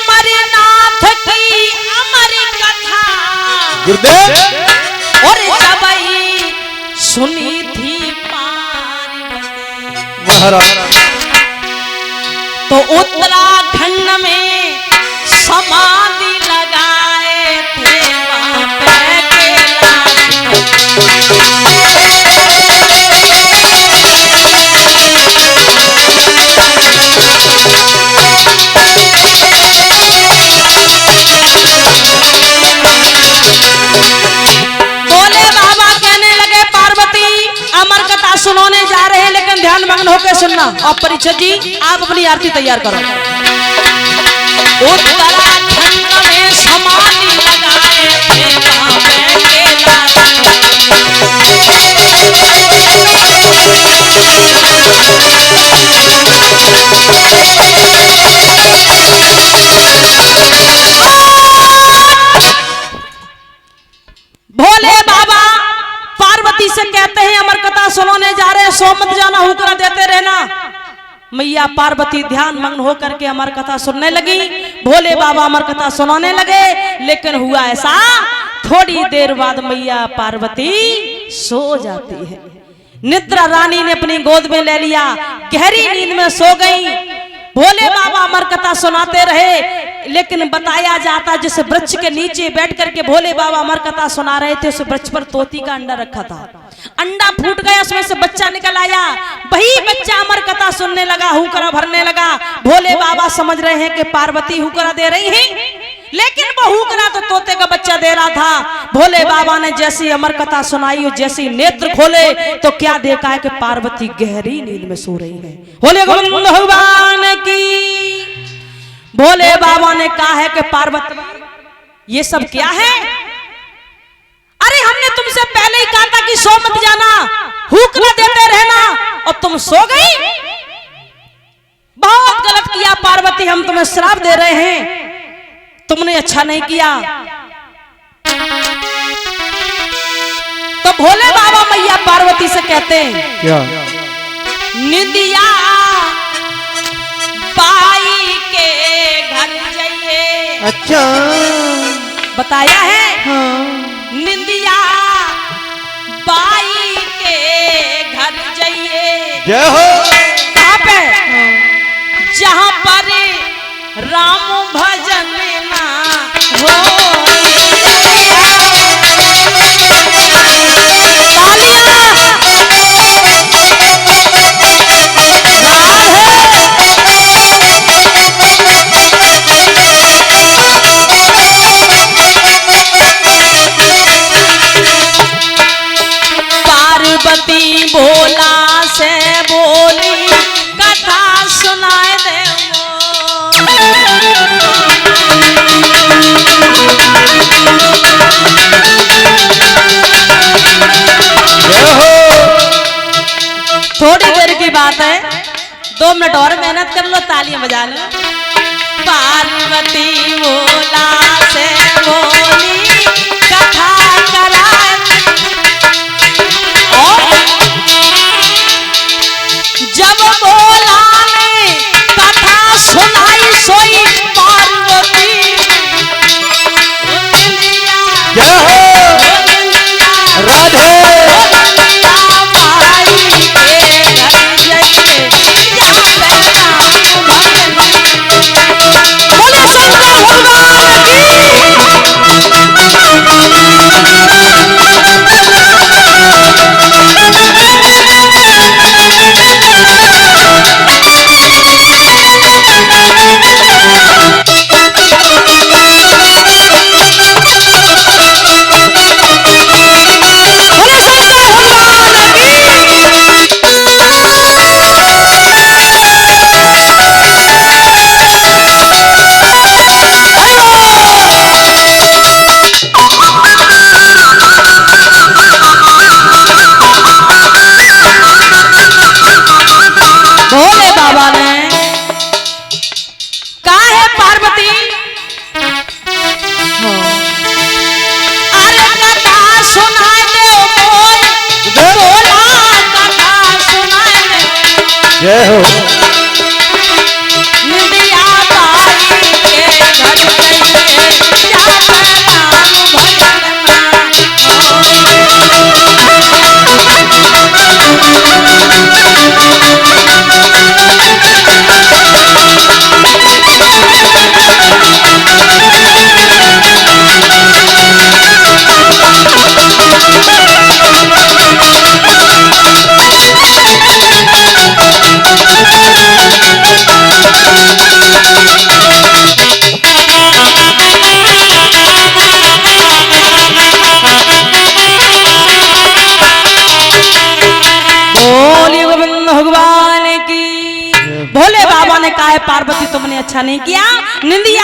अमरनाथ की अमर कथा गुरुदेव और जब सुनी थी पार्वती महाराज तो उत्तराखंड में समाधि लगाए थे वहां पे सुनाने जा रहे हैं, लेकिन ध्यान मग्न होकर सुनना। और परीक्षक जी आप अपनी आरती तैयार करो। उत्तराखंड में समाधि लगाए थे वहां पे भोले बाबा पार्वती से कहते हैं अमर कथा सुनाने जा रहे हैं, सो मत जाना, हुक्म देते रहना। मैया पार्वती ध्यान मग्न होकर के अमर कथा सुनने लगी। भोले बाबा अमर कथा सुनाने लगे, लेकिन हुआ ऐसा थोड़ी देर बाद मैया पार्वती सो जाती है। निद्रा रानी ने अपनी गोद में ले लिया, गहरी नींद में सो गई। भोले बाबा अमर कथा सुनाते रहे, लेकिन बताया जाता जिस वृक्ष के नीचे बैठ करके भोले बाबा अमर कथा सुना रहे थे, उस वृक्ष पर तोती का अंडा रखा था। अंडा फूट गया, उसमें से बच्चा निकल आया। वही बच्चा अमर कथा सुनने लगा, हुकरा भरने लगा। भोले बाबा समझ रहे हैं कि पार्वती हुकरा दे रही है, लेकिन वो हुकरा तो तोते का बच्चा दे रहा था। भोले बाबा ने जैसी अमर कथा सुनाई और जैसी नेत्र खोले तो क्या देखा है कि पार्वती गहरी नींद में सो रही है। भोले भगवान की भोले बाबा ने कहा है कि पार्वती ये सब क्या है? अरे हमने तुमसे पहले ही कहा था कि सो मत जाना, हुक्म देते रहना, और तुम सो गई। बहुत गलत किया पार्वती, हम तुम्हें श्राप दे रहे हैं, तुमने अच्छा नहीं किया। तो भोले बाबा मैया पार्वती से कहते हैं क्या? निंदिया बाई के घर जाइए। अच्छा बताया है। हाँ। निंदिया बाई के घर जाइए। जय हो। कहाँ पे? जहाँ पर राम भजन ना हो। पार्वती भोला से बोली कथा सुनाए दे। थोड़ी देर की बात है, 2 मिनट और मेहनत कर लो, तालियां बजा लो। पार्वती भोला से बोली कथा कराए, जब भोला ने कथा सुनाई सोई पार्वती। जय हो राधे। जय हो। निंदिया बाई के अच्छा नहीं किया। निंदिया